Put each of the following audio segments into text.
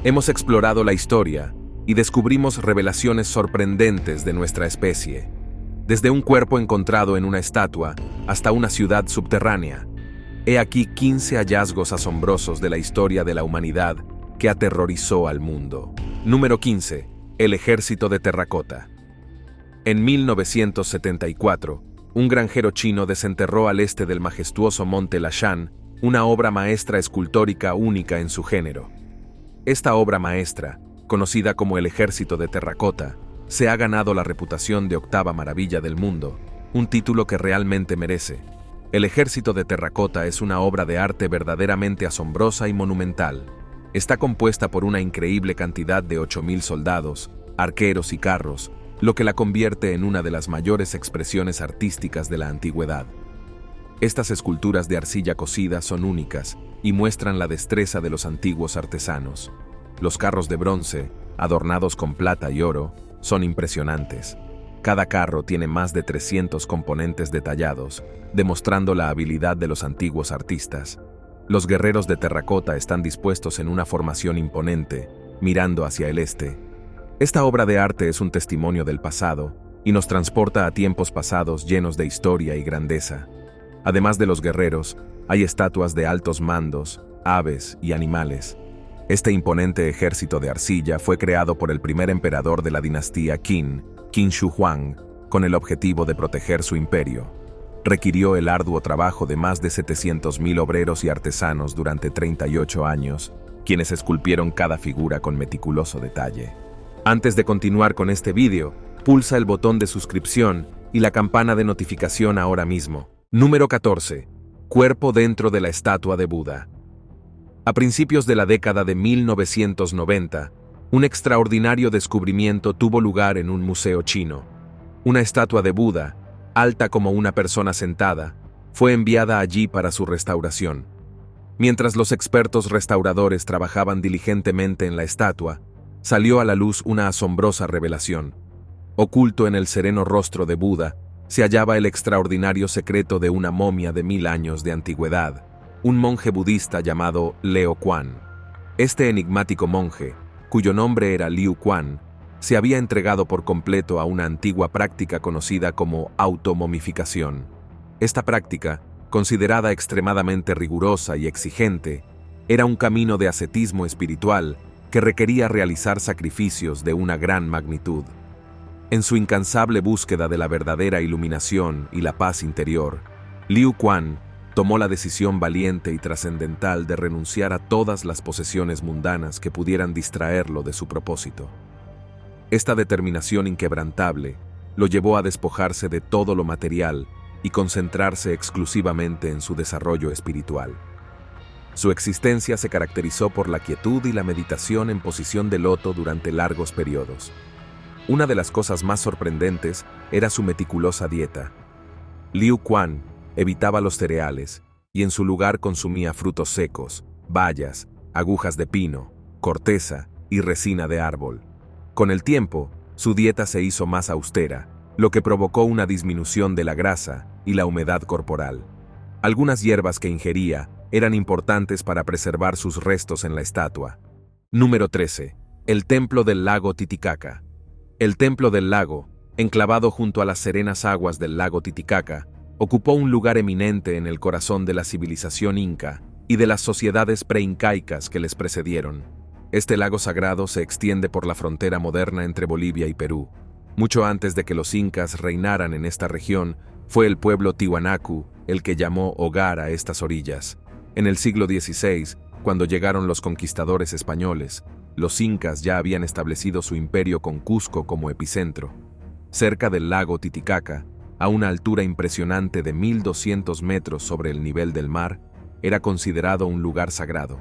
Hemos explorado la historia y descubrimos revelaciones sorprendentes de nuestra especie, desde un cuerpo encontrado en una estatua hasta una ciudad subterránea. He aquí 15 hallazgos asombrosos de la historia de la humanidad que aterrorizó al mundo. Número 15. El ejército de terracota. En 1974, un granjero chino desenterró al este del majestuoso monte Lashan una obra maestra escultórica única en su género. Esta obra maestra, conocida como el ejército de terracota, se ha ganado la reputación de octava maravilla del mundo, un título que realmente merece. El ejército de terracota es una obra de arte verdaderamente asombrosa y monumental. Está compuesta por una increíble cantidad de 8.000 soldados, arqueros y carros, lo que la convierte en una de las mayores expresiones artísticas de la antigüedad. Estas esculturas de arcilla cocida son únicas y muestran la destreza de los antiguos artesanos. Los carros de bronce, adornados con plata y oro, son impresionantes. Cada carro tiene más de 300 componentes detallados, demostrando la habilidad de los antiguos artistas. Los guerreros de terracota están dispuestos en una formación imponente, mirando hacia el este. Esta obra de arte es un testimonio del pasado y nos transporta a tiempos pasados llenos de historia y grandeza. Además de los guerreros, hay estatuas de altos mandos, aves y animales. Este imponente ejército de arcilla fue creado por el primer emperador de la dinastía Qin, Qin Shi Huang, con el objetivo de proteger su imperio. Requirió el arduo trabajo de más de 700.000 obreros y artesanos durante 38 años, quienes esculpieron cada figura con meticuloso detalle. Antes de continuar con este vídeo, pulsa el botón de suscripción y la campana de notificación ahora mismo. Número 14. Cuerpo dentro de la estatua de Buda. A principios de la década de 1990, un extraordinario descubrimiento tuvo lugar en un museo chino. Una estatua de Buda, alta como una persona sentada, fue enviada allí para su restauración. Mientras los expertos restauradores trabajaban diligentemente en la estatua, salió a la luz una asombrosa revelación. Oculto en el sereno rostro de Buda, se hallaba el extraordinario secreto de una momia de 1000 años de antigüedad, un monje budista llamado Leo Kuan. Este enigmático monje, cuyo nombre era Liu Kuan, se había entregado por completo a una antigua práctica conocida como automomificación. Esta práctica, considerada extremadamente rigurosa y exigente, era un camino de ascetismo espiritual que requería realizar sacrificios de una gran magnitud. En su incansable búsqueda de la verdadera iluminación y la paz interior, Liu Kuan tomó la decisión valiente y trascendental de renunciar a todas las posesiones mundanas que pudieran distraerlo de su propósito. Esta determinación inquebrantable lo llevó a despojarse de todo lo material y concentrarse exclusivamente en su desarrollo espiritual. Su existencia se caracterizó por la quietud y la meditación en posición de loto durante largos periodos. Una de las cosas más sorprendentes era su meticulosa dieta. Liu Kuan evitaba los cereales y en su lugar consumía frutos secos, bayas, agujas de pino, corteza y resina de árbol. Con el tiempo, su dieta se hizo más austera, lo que provocó una disminución de la grasa y la humedad corporal. Algunas hierbas que ingería eran importantes para preservar sus restos en la estatua. Número 13. El templo del lago Titicaca. El templo del lago, enclavado junto a las serenas aguas del lago Titicaca, ocupó un lugar eminente en el corazón de la civilización inca y de las sociedades preincaicas que les precedieron. Este lago sagrado se extiende por la frontera moderna entre Bolivia y Perú. Mucho antes de que los incas reinaran en esta región, fue el pueblo Tiwanaku el que llamó hogar a estas orillas. En el siglo XVI, cuando llegaron los conquistadores españoles, los incas ya habían establecido su imperio con Cusco como epicentro. Cerca del lago Titicaca, a una altura impresionante de 1.200 metros sobre el nivel del mar, era considerado un lugar sagrado.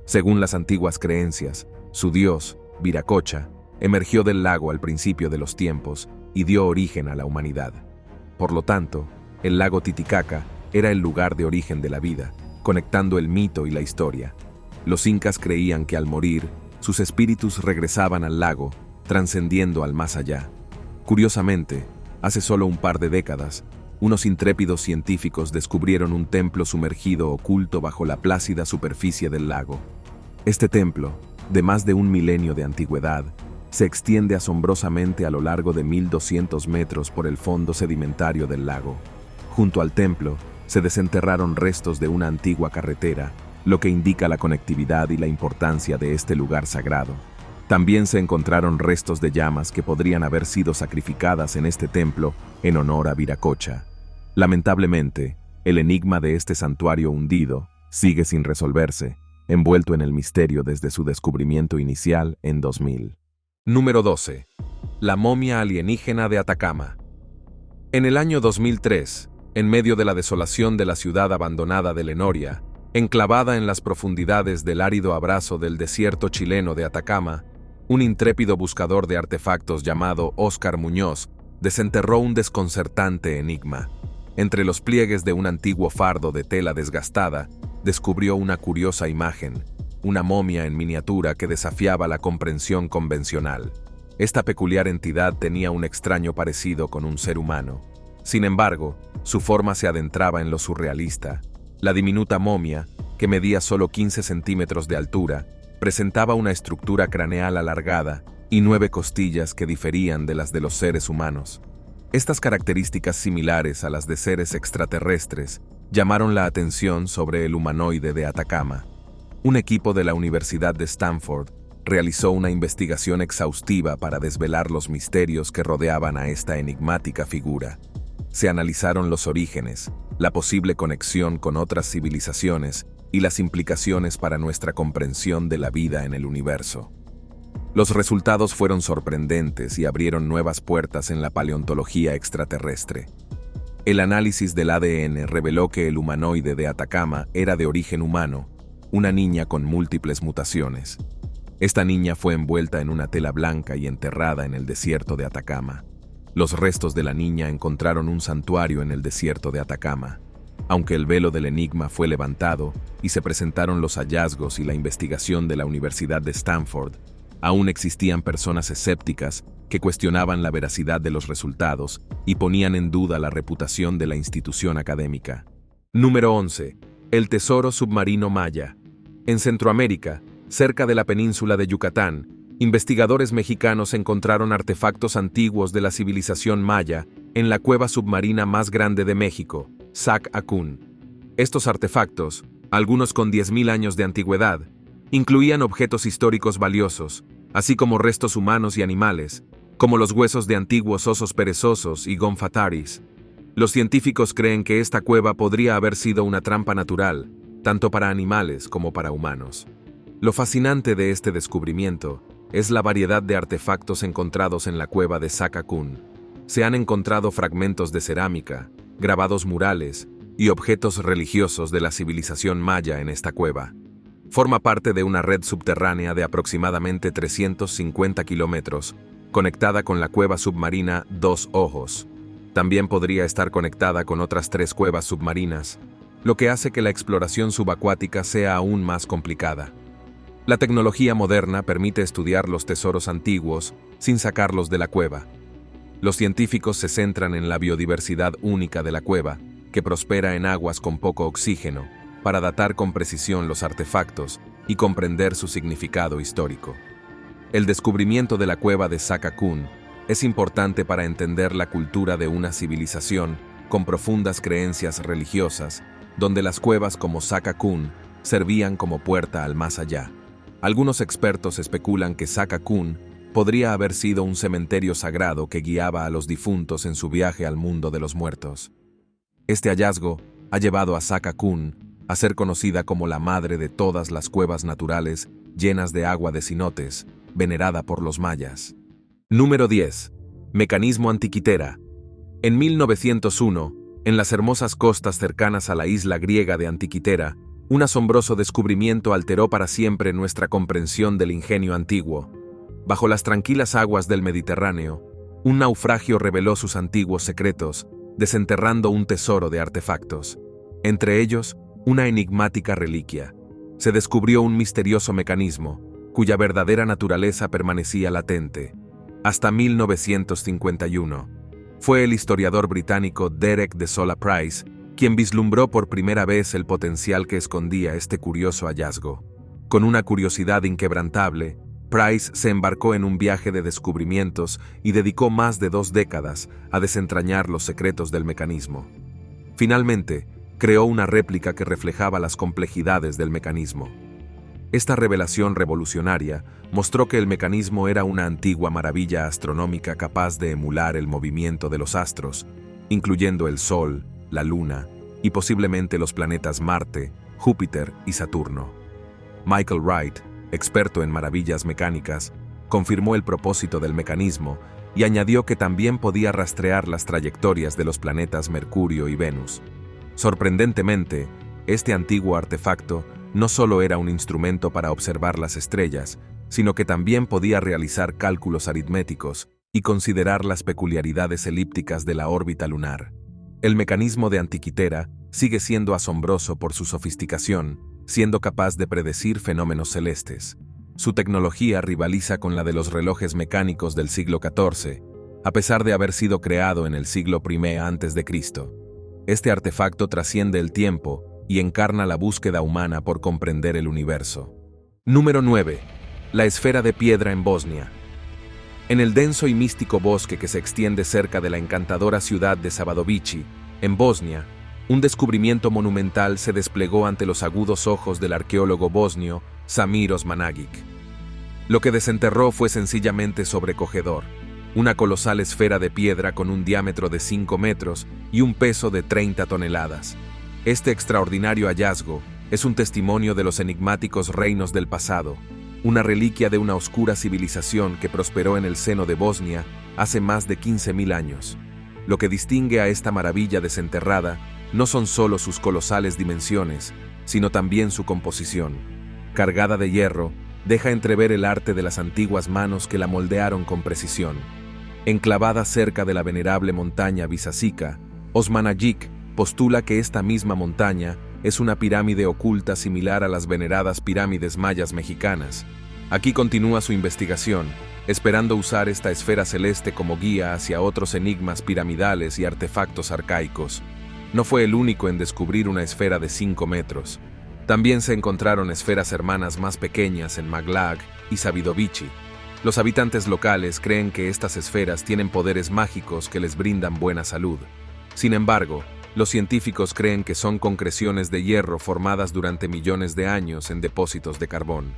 Según las antiguas creencias, su dios, Viracocha, emergió del lago al principio de los tiempos y dio origen a la humanidad. Por lo tanto, el lago Titicaca era el lugar de origen de la vida, conectando el mito y la historia. Los incas creían que al morir, sus espíritus regresaban al lago, trascendiendo al más allá. Curiosamente, hace solo un par de décadas, unos intrépidos científicos descubrieron un templo sumergido oculto bajo la plácida superficie del lago. Este templo, de más de un milenio de antigüedad, se extiende asombrosamente a lo largo de 1.200 metros por el fondo sedimentario del lago. Junto al templo, se desenterraron restos de una antigua carretera, lo que indica la conectividad y la importancia de este lugar sagrado. También se encontraron restos de llamas que podrían haber sido sacrificadas en este templo en honor a Viracocha. Lamentablemente, el enigma de este santuario hundido sigue sin resolverse, envuelto en el misterio desde su descubrimiento inicial en 2000. Número 12. La momia alienígena de Atacama. En el año 2003, en medio de la desolación de la ciudad abandonada de Lenoria, enclavada en las profundidades del árido abrazo del desierto chileno de Atacama, un intrépido buscador de artefactos llamado Óscar Muñoz desenterró un desconcertante enigma. Entre los pliegues de un antiguo fardo de tela desgastada, descubrió una curiosa imagen, una momia en miniatura que desafiaba la comprensión convencional. Esta peculiar entidad tenía un extraño parecido con un ser humano. Sin embargo, su forma se adentraba en lo surrealista. La diminuta momia, que medía solo 15 centímetros de altura, presentaba una estructura craneal alargada y 9 costillas que diferían de las de los seres humanos. Estas características similares a las de seres extraterrestres llamaron la atención sobre el humanoide de Atacama. Un equipo de la Universidad de Stanford realizó una investigación exhaustiva para desvelar los misterios que rodeaban a esta enigmática figura. Se analizaron los orígenes, la posible conexión con otras civilizaciones y las implicaciones para nuestra comprensión de la vida en el universo. Los resultados fueron sorprendentes y abrieron nuevas puertas en la paleontología extraterrestre. El análisis del ADN reveló que el humanoide de Atacama era de origen humano, una niña con múltiples mutaciones. Esta niña fue envuelta en una tela blanca y enterrada en el desierto de Atacama. Los restos de la niña encontraron un santuario en el desierto de Atacama. Aunque el velo del enigma fue levantado y se presentaron los hallazgos y la investigación de la Universidad de Stanford, aún existían personas escépticas que cuestionaban la veracidad de los resultados y ponían en duda la reputación de la institución académica. Número 11. El tesoro submarino maya. En Centroamérica, cerca de la península de Yucatán, investigadores mexicanos encontraron artefactos antiguos de la civilización maya en la cueva submarina más grande de México, Sac Acún. Estos artefactos, algunos con 10.000 años de antigüedad, incluían objetos históricos valiosos, así como restos humanos y animales, como los huesos de antiguos osos perezosos y gonfataris. Los científicos creen que esta cueva podría haber sido una trampa natural, tanto para animales como para humanos. Lo fascinante de este descubrimiento es la variedad de artefactos encontrados en la cueva de Sac Acún. Se han encontrado fragmentos de cerámica, grabados murales y objetos religiosos de la civilización maya en esta cueva. Forma parte de una red subterránea de aproximadamente 350 kilómetros, conectada con la cueva submarina Dos Ojos. También podría estar conectada con otras 3 cuevas submarinas, lo que hace que la exploración subacuática sea aún más complicada. La tecnología moderna permite estudiar los tesoros antiguos sin sacarlos de la cueva. Los científicos se centran en la biodiversidad única de la cueva, que prospera en aguas con poco oxígeno, para datar con precisión los artefactos y comprender su significado histórico. El descubrimiento de la cueva de Sac Acún es importante para entender la cultura de una civilización con profundas creencias religiosas, donde las cuevas como Sac Acún servían como puerta al más allá. Algunos expertos especulan que Sac Acún podría haber sido un cementerio sagrado que guiaba a los difuntos en su viaje al mundo de los muertos. Este hallazgo ha llevado a Sac Acún a ser conocida como la madre de todas las cuevas naturales llenas de agua de cenotes, venerada por los mayas. Número 10. Mecanismo Antiquitera. En 1901, en las hermosas costas cercanas a la isla griega de Antiquitera, un asombroso descubrimiento alteró para siempre nuestra comprensión del ingenio antiguo. Bajo las tranquilas aguas del Mediterráneo, un naufragio reveló sus antiguos secretos, desenterrando un tesoro de artefactos. Entre ellos, una enigmática reliquia. Se descubrió un misterioso mecanismo, cuya verdadera naturaleza permanecía latente. Hasta 1951. Fue el historiador británico Derek de Sola Price quien vislumbró por primera vez el potencial que escondía este curioso hallazgo. Con una curiosidad inquebrantable, Price se embarcó en un viaje de descubrimientos y dedicó más de 2 décadas a desentrañar los secretos del mecanismo. Finalmente, creó una réplica que reflejaba las complejidades del mecanismo. Esta revelación revolucionaria mostró que el mecanismo era una antigua maravilla astronómica capaz de emular el movimiento de los astros, incluyendo el Sol, la Luna y posiblemente los planetas Marte, Júpiter y Saturno. Michael Wright, experto en maravillas mecánicas, confirmó el propósito del mecanismo y añadió que también podía rastrear las trayectorias de los planetas Mercurio y Venus. Sorprendentemente, este antiguo artefacto no solo era un instrumento para observar las estrellas, sino que también podía realizar cálculos aritméticos y considerar las peculiaridades elípticas de la órbita lunar. El mecanismo de Antikythera sigue siendo asombroso por su sofisticación, siendo capaz de predecir fenómenos celestes. Su tecnología rivaliza con la de los relojes mecánicos del siglo XIV, a pesar de haber sido creado en el siglo I a.C. Este artefacto trasciende el tiempo y encarna la búsqueda humana por comprender el universo. Número 9. La esfera de piedra en Bosnia. En el denso y místico bosque que se extiende cerca de la encantadora ciudad de Sabadovići, en Bosnia, un descubrimiento monumental se desplegó ante los agudos ojos del arqueólogo bosnio Samir Osmanagić. Lo que desenterró fue sencillamente sobrecogedor: una colosal esfera de piedra con un diámetro de 5 metros y un peso de 30 toneladas. Este extraordinario hallazgo es un testimonio de los enigmáticos reinos del pasado, una reliquia de una oscura civilización que prosperó en el seno de Bosnia hace más de 15.000 años. Lo que distingue a esta maravilla desenterrada no son solo sus colosales dimensiones, sino también su composición. Cargada de hierro, deja entrever el arte de las antiguas manos que la moldearon con precisión. Enclavada cerca de la venerable montaña Visasica, Osmanagić postula que esta misma montaña es una pirámide oculta similar a las veneradas pirámides mayas mexicanas. Aquí continúa su investigación, esperando usar esta esfera celeste como guía hacia otros enigmas piramidales y artefactos arcaicos. No fue el único en descubrir una esfera de 5 metros. También se encontraron esferas hermanas más pequeñas en Maglag y Sabidovici. Los habitantes locales creen que estas esferas tienen poderes mágicos que les brindan buena salud. Sin embargo, los científicos creen que son concreciones de hierro formadas durante millones de años en depósitos de carbón.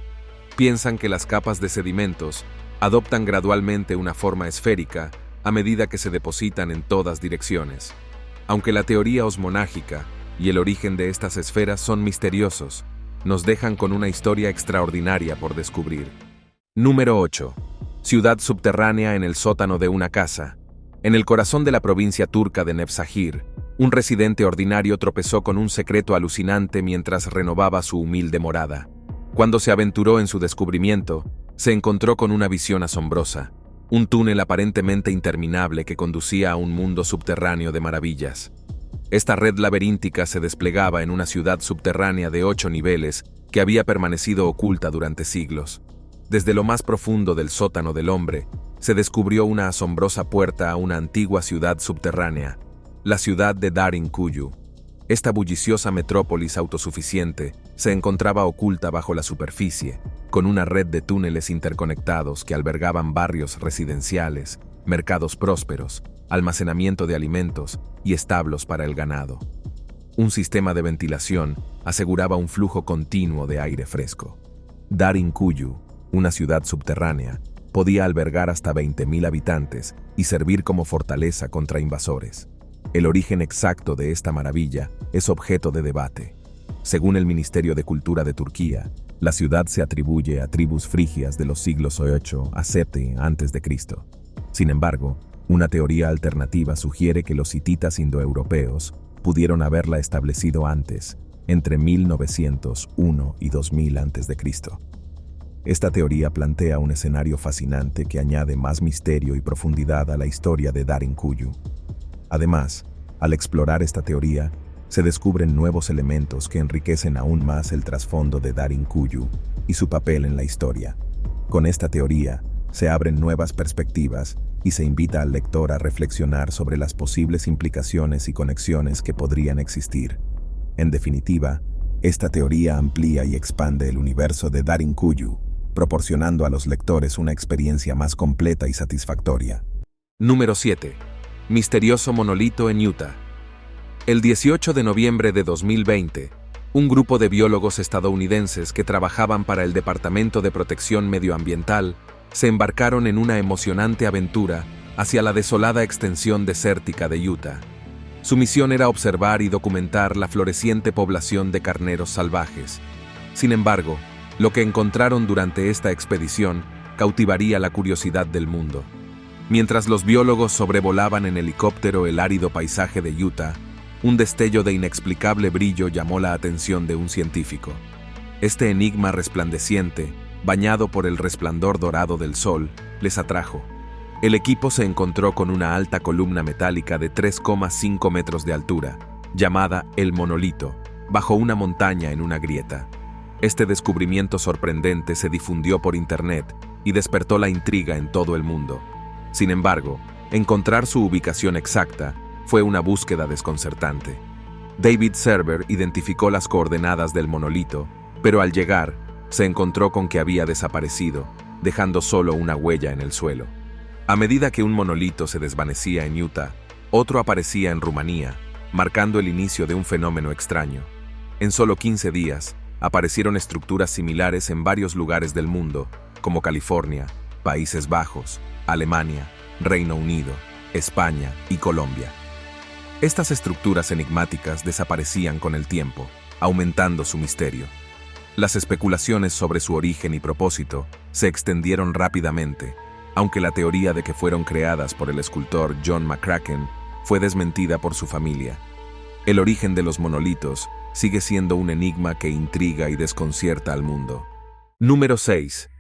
Piensan que las capas de sedimentos adoptan gradualmente una forma esférica a medida que se depositan en todas direcciones. Aunque la teoría osmonágica y el origen de estas esferas son misteriosos, nos dejan con una historia extraordinaria por descubrir. Número 8. Ciudad subterránea en el sótano de una casa. En el corazón de la provincia turca de Nevşehir, un residente ordinario tropezó con un secreto alucinante mientras renovaba su humilde morada. Cuando se aventuró en su descubrimiento, se encontró con una visión asombrosa: un túnel aparentemente interminable que conducía a un mundo subterráneo de maravillas. Esta red laberíntica se desplegaba en una ciudad subterránea de 8 niveles que había permanecido oculta durante siglos. Desde lo más profundo del sótano del hombre, se descubrió una asombrosa puerta a una antigua ciudad subterránea, la ciudad de Derinkuyu. Esta bulliciosa metrópolis autosuficiente se encontraba oculta bajo la superficie, con una red de túneles interconectados que albergaban barrios residenciales, mercados prósperos, almacenamiento de alimentos y establos para el ganado. Un sistema de ventilación aseguraba un flujo continuo de aire fresco. Derinkuyu, una ciudad subterránea, podía albergar hasta 20.000 habitantes y servir como fortaleza contra invasores. El origen exacto de esta maravilla es objeto de debate. Según el Ministerio de Cultura de Turquía, la ciudad se atribuye a tribus frigias de los siglos 8 a 7 a.C. Sin embargo, una teoría alternativa sugiere que los hititas indoeuropeos pudieron haberla establecido antes, entre 1901 y 2000 a.C. Esta teoría plantea un escenario fascinante que añade más misterio y profundidad a la historia de Derinkuyu. Además, al explorar esta teoría, se descubren nuevos elementos que enriquecen aún más el trasfondo de Derinkuyu y su papel en la historia. Con esta teoría, se abren nuevas perspectivas y se invita al lector a reflexionar sobre las posibles implicaciones y conexiones que podrían existir. En definitiva, Esta teoría amplía y expande el universo de Darin-Kuyu, proporcionando a los lectores una experiencia más completa y satisfactoria. Número 7. Misterioso monolito en Utah. El 18 de noviembre de 2020, un grupo de biólogos estadounidenses que trabajaban para el Departamento de Protección Medioambiental se embarcaron en una emocionante aventura hacia la desolada extensión desértica de Utah. Su misión era observar y documentar la floreciente población de carneros salvajes. Sin embargo, lo que encontraron durante esta expedición cautivaría la curiosidad del mundo. Mientras los biólogos sobrevolaban en helicóptero el árido paisaje de Utah, un destello de inexplicable brillo llamó la atención de un científico. Este enigma resplandeciente, bañado por el resplandor dorado del sol, les atrajo. El equipo se encontró con una alta columna metálica de 3,5 metros de altura, llamada el monolito, bajo una montaña en una grieta. Este descubrimiento sorprendente se difundió por internet y despertó la intriga en todo el mundo. Sin embargo, encontrar su ubicación exacta fue una búsqueda desconcertante. David Server identificó las coordenadas del monolito, pero al llegar, se encontró con que había desaparecido, dejando solo una huella en el suelo. A medida que un monolito se desvanecía en Utah, otro aparecía en Rumanía, marcando el inicio de un fenómeno extraño. En solo 15 días, aparecieron estructuras similares en varios lugares del mundo, como California, Países Bajos, Alemania, Reino Unido, España y Colombia. Estas estructuras enigmáticas desaparecían con el tiempo, aumentando su misterio. Las especulaciones sobre su origen y propósito se extendieron rápidamente, aunque la teoría de que fueron creadas por el escultor John McCracken fue desmentida por su familia. El origen de los monolitos sigue siendo un enigma que intriga y desconcierta al mundo. Número 6.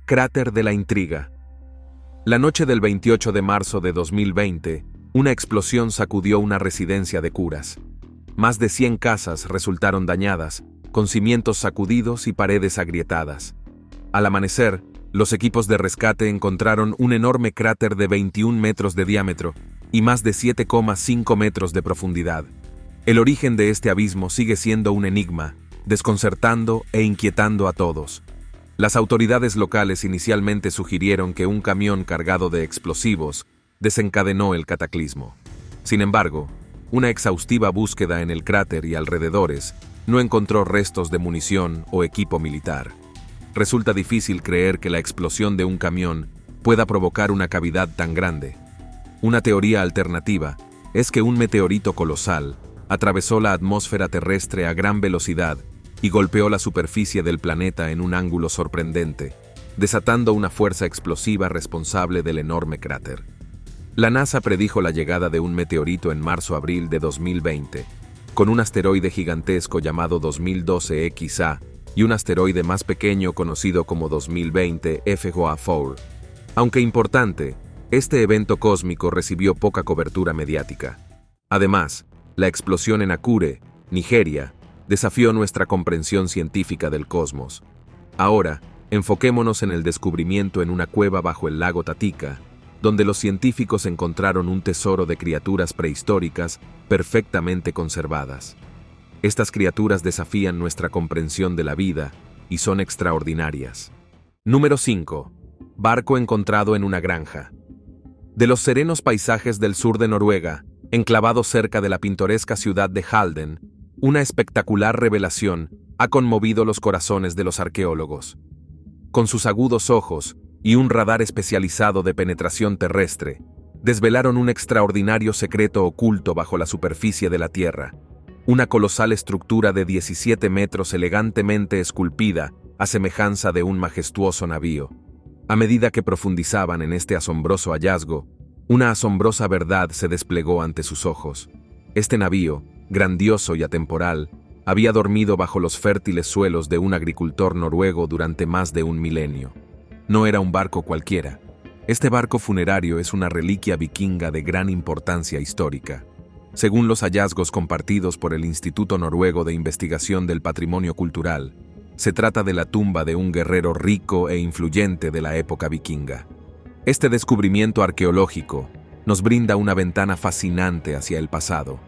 Cráter de la Intriga. La noche del 28 de marzo de 2020, una explosión sacudió una residencia de curas. Más de 100 casas resultaron dañadas, con cimientos sacudidos y paredes agrietadas. Al amanecer, los equipos de rescate encontraron un enorme cráter de 21 metros de diámetro y más de 7,5 metros de profundidad. El origen de este abismo sigue siendo un enigma, desconcertando e inquietando a todos. Las autoridades locales inicialmente sugirieron que un camión cargado de explosivos desencadenó el cataclismo. Sin embargo, una exhaustiva búsqueda en el cráter y alrededores no encontró restos de munición o equipo militar. Resulta difícil creer que la explosión de un camión pueda provocar una cavidad tan grande. Una teoría alternativa es que un meteorito colosal atravesó la atmósfera terrestre a gran velocidad y golpeó la superficie del planeta en un ángulo sorprendente, desatando una fuerza explosiva responsable del enorme cráter. La NASA predijo la llegada de un meteorito en marzo-abril de 2020, con un asteroide gigantesco llamado 2012 XA y un asteroide más pequeño conocido como 2020 FOA4. Aunque importante, este evento cósmico recibió poca cobertura mediática. Además, la explosión en Akure, Nigeria, desafió nuestra comprensión científica del cosmos. Ahora, enfoquémonos en el descubrimiento en una cueva bajo el lago Titicaca, donde los científicos encontraron un tesoro de criaturas prehistóricas perfectamente conservadas. Estas criaturas desafían nuestra comprensión de la vida y son extraordinarias. Número 5. Barco encontrado en una granja. De los serenos paisajes del sur de Noruega, enclavado cerca de la pintoresca ciudad de Halden, una espectacular revelación ha conmovido los corazones de los arqueólogos. Con sus agudos ojos y un radar especializado de penetración terrestre, desvelaron un extraordinario secreto oculto bajo la superficie de la Tierra. Una colosal estructura de 17 metros elegantemente esculpida a semejanza de un majestuoso navío. A medida que profundizaban en este asombroso hallazgo, una asombrosa verdad se desplegó ante sus ojos. Este navío, grandioso y atemporal, había dormido bajo los fértiles suelos de un agricultor noruego durante más de un milenio. No era un barco cualquiera. Este barco funerario es una reliquia vikinga de gran importancia histórica. Según los hallazgos compartidos por el Instituto Noruego de Investigación del Patrimonio Cultural, se trata de la tumba de un guerrero rico e influyente de la época vikinga. Este descubrimiento arqueológico nos brinda una ventana fascinante hacia el pasado.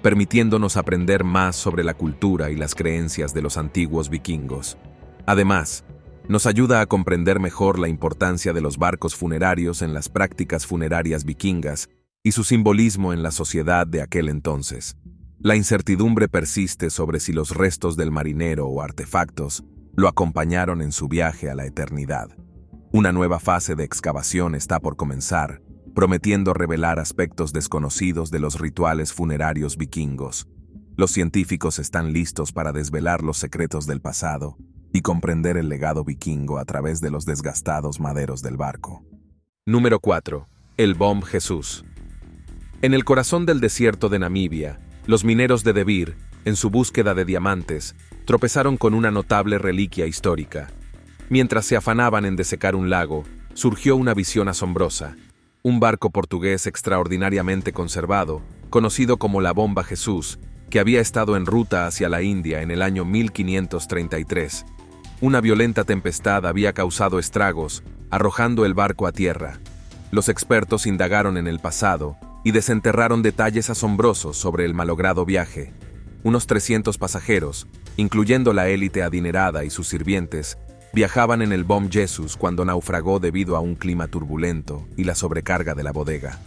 permitiéndonos aprender más sobre la cultura y las creencias de los antiguos vikingos. Además, nos ayuda a comprender mejor la importancia de los barcos funerarios en las prácticas funerarias vikingas y su simbolismo en la sociedad de aquel entonces. La incertidumbre persiste sobre si los restos del marinero o artefactos lo acompañaron en su viaje a la eternidad. Una nueva fase de excavación está por comenzar, prometiendo revelar aspectos desconocidos de los rituales funerarios vikingos. Los científicos están listos para desvelar los secretos del pasado y comprender el legado vikingo a través de los desgastados maderos del barco. Número 4. El Bom Jesús. En el corazón del desierto de Namibia, los mineros de De Beer, en su búsqueda de diamantes, tropezaron con una notable reliquia histórica. Mientras se afanaban en desecar un lago, surgió una visión asombrosa. Un barco portugués extraordinariamente conservado, conocido como la Bomba Jesús, que había estado en ruta hacia la India en el año 1533. Una violenta tempestad había causado estragos, arrojando el barco a tierra. Los expertos indagaron en el pasado y desenterraron detalles asombrosos sobre el malogrado viaje. Unos 300 pasajeros, incluyendo la élite adinerada y sus sirvientes, viajaban en el Bom Jesús cuando naufragó debido a un clima turbulento y la sobrecarga de la bodega.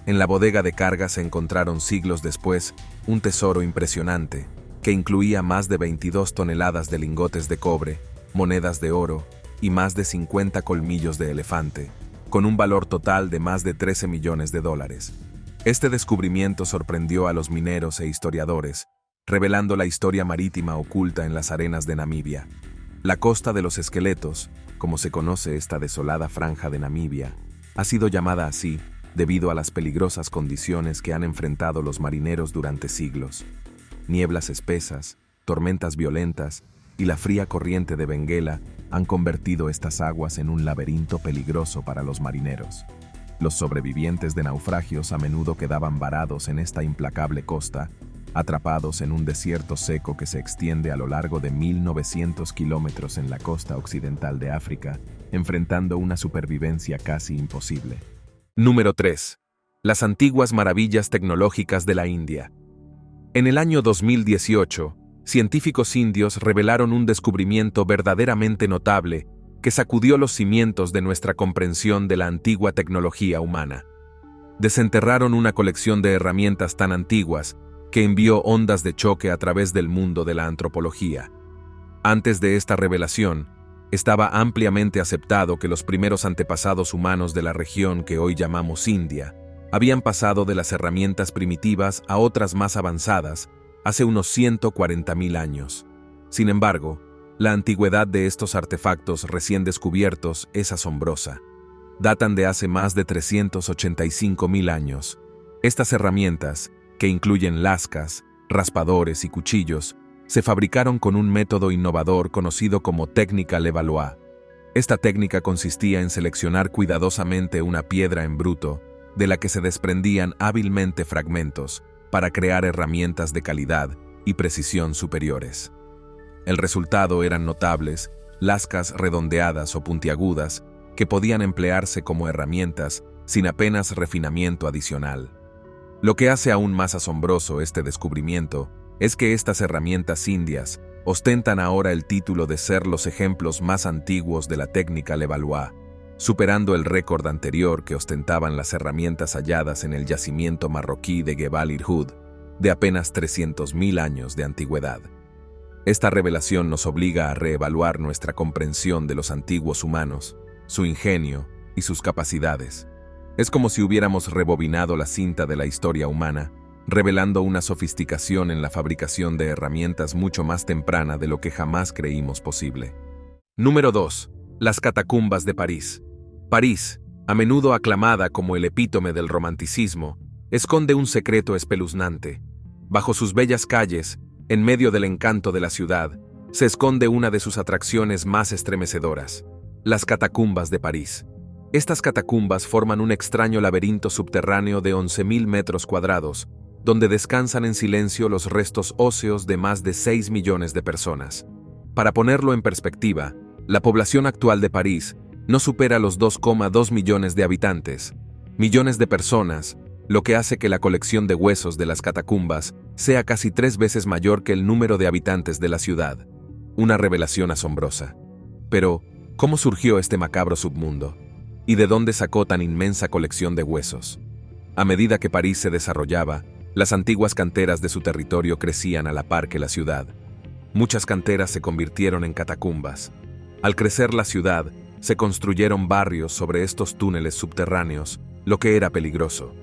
En la bodega de carga se encontraron siglos después un tesoro impresionante que incluía más de 22 toneladas de lingotes de cobre, monedas de oro y más de 50 colmillos de elefante, con un valor total de más de 13 millones de dólares. Este descubrimiento sorprendió a los mineros e historiadores, revelando la historia marítima oculta en las arenas de Namibia. La costa de los esqueletos, como se conoce esta desolada franja de Namibia, ha sido llamada así debido a las peligrosas condiciones que han enfrentado los marineros durante siglos. Nieblas espesas, tormentas violentas y la fría corriente de Benguela han convertido estas aguas en un laberinto peligroso para los marineros. Los sobrevivientes de naufragios a menudo quedaban varados en esta implacable costa, atrapados en un desierto seco que se extiende a lo largo de 1.900 kilómetros en la costa occidental de África, enfrentando una supervivencia casi imposible. Número 3. Las antiguas maravillas tecnológicas de la India. En el año 2018, científicos indios revelaron un descubrimiento verdaderamente notable que sacudió los cimientos de nuestra comprensión de la antigua tecnología humana. Desenterraron una colección de herramientas tan antiguas que envió ondas de choque a través del mundo de la antropología. Antes de esta revelación, estaba ampliamente aceptado que los primeros antepasados humanos de la región que hoy llamamos India habían pasado de las herramientas primitivas a otras más avanzadas hace unos 140.000 años. Sin embargo, la antigüedad de estos artefactos recién descubiertos es asombrosa. Datan de hace más de 385.000 años. Estas herramientas, que incluyen lascas, raspadores y cuchillos, se fabricaron con un método innovador conocido como técnica Levallois. Esta técnica consistía en seleccionar cuidadosamente una piedra en bruto, de la que se desprendían hábilmente fragmentos, para crear herramientas de calidad y precisión superiores. El resultado eran notables, lascas redondeadas o puntiagudas que podían emplearse como herramientas sin apenas refinamiento adicional. Lo que hace aún más asombroso este descubrimiento es que estas herramientas indias ostentan ahora el título de ser los ejemplos más antiguos de la técnica Levallois, superando el récord anterior que ostentaban las herramientas halladas en el yacimiento marroquí de Gebal Irhoud, de apenas 300.000 años de antigüedad. Esta revelación nos obliga a reevaluar nuestra comprensión de los antiguos humanos, su ingenio y sus capacidades. Es como si hubiéramos rebobinado la cinta de la historia humana, revelando una sofisticación en la fabricación de herramientas mucho más temprana de lo que jamás creímos posible. Número 2. Las catacumbas de París. París, a menudo aclamada como el epítome del romanticismo, esconde un secreto espeluznante. Bajo sus bellas calles, en medio del encanto de la ciudad, se esconde una de sus atracciones más estremecedoras: las catacumbas de París. Estas catacumbas forman un extraño laberinto subterráneo de 11.000 metros cuadrados, donde descansan en silencio los restos óseos de más de 6 millones de personas. Para ponerlo en perspectiva, la población actual de París no supera los 2,2 millones de habitantes. Millones de personas, lo que hace que la colección de huesos de las catacumbas sea casi 3 veces mayor que el número de habitantes de la ciudad. Una revelación asombrosa. Pero, ¿cómo surgió este macabro submundo? ¿Y de dónde sacó tan inmensa colección de huesos? A medida que París se desarrollaba, las antiguas canteras de su territorio crecían a la par que la ciudad. Muchas canteras se convirtieron en catacumbas. Al crecer la ciudad, se construyeron barrios sobre estos túneles subterráneos, lo que era peligroso.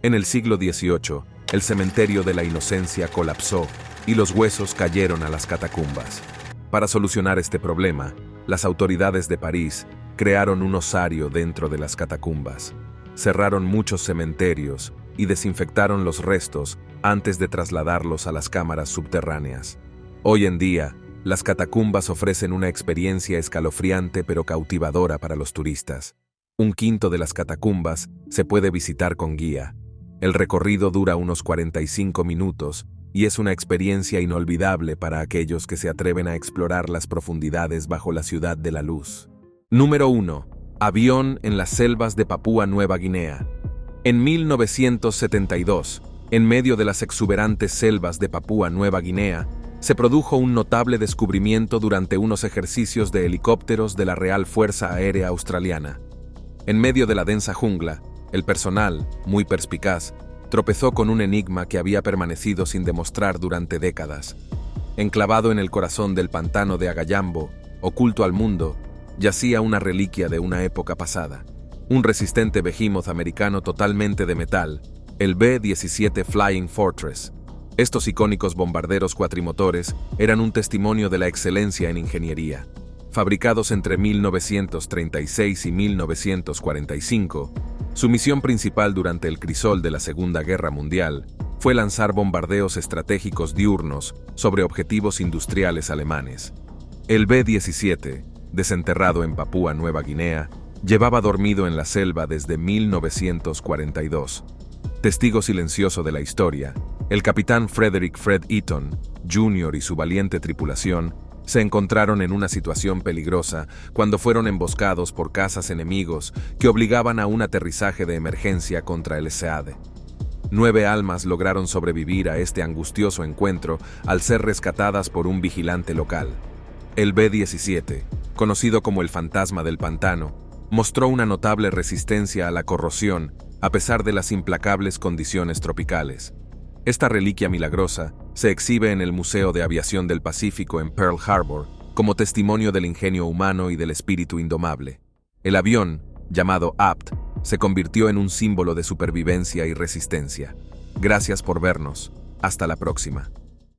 En el siglo XVIII, el cementerio de la Inocencia colapsó y los huesos cayeron a las catacumbas. Para solucionar este problema, las autoridades de París crearon un osario dentro de las catacumbas. Cerraron muchos cementerios y desinfectaron los restos antes de trasladarlos a las cámaras subterráneas. Hoy en día, las catacumbas ofrecen una experiencia escalofriante pero cautivadora para los turistas. 1/5 de las catacumbas se puede visitar con guía. El recorrido dura unos 45 minutos y es una experiencia inolvidable para aquellos que se atreven a explorar las profundidades bajo la Ciudad de la Luz. Número 1. Avión en las selvas de Papúa Nueva Guinea. En 1972, en medio de las exuberantes selvas de Papúa Nueva Guinea, se produjo un notable descubrimiento durante unos ejercicios de helicópteros de la Real Fuerza Aérea Australiana. En medio de la densa jungla, el personal, muy perspicaz, tropezó con un enigma que había permanecido sin demostrar durante décadas. Enclavado en el corazón del pantano de Agayambo, oculto al mundo, yacía una reliquia de una época pasada. Un resistente behemoth americano totalmente de metal, el B-17 Flying Fortress. Estos icónicos bombarderos cuatrimotores eran un testimonio de la excelencia en ingeniería. Fabricados entre 1936 y 1945, su misión principal durante el crisol de la Segunda Guerra Mundial fue lanzar bombardeos estratégicos diurnos sobre objetivos industriales alemanes. El B-17, desenterrado en Papúa Nueva Guinea, llevaba dormido en la selva desde 1942. Testigo silencioso de la historia, el capitán Frederick Fred Eaton, Jr. y su valiente tripulación se encontraron en una situación peligrosa cuando fueron emboscados por cazas enemigos que obligaban a un aterrizaje de emergencia contra el SEAD. 9 almas lograron sobrevivir a este angustioso encuentro al ser rescatadas por un vigilante local. El B-17, conocido como el fantasma del pantano, mostró una notable resistencia a la corrosión a pesar de las implacables condiciones tropicales. Esta reliquia milagrosa se exhibe en el Museo de Aviación del Pacífico en Pearl Harbor como testimonio del ingenio humano y del espíritu indomable. El avión, llamado APT, se convirtió en un símbolo de supervivencia y resistencia. Gracias por vernos. Hasta la próxima.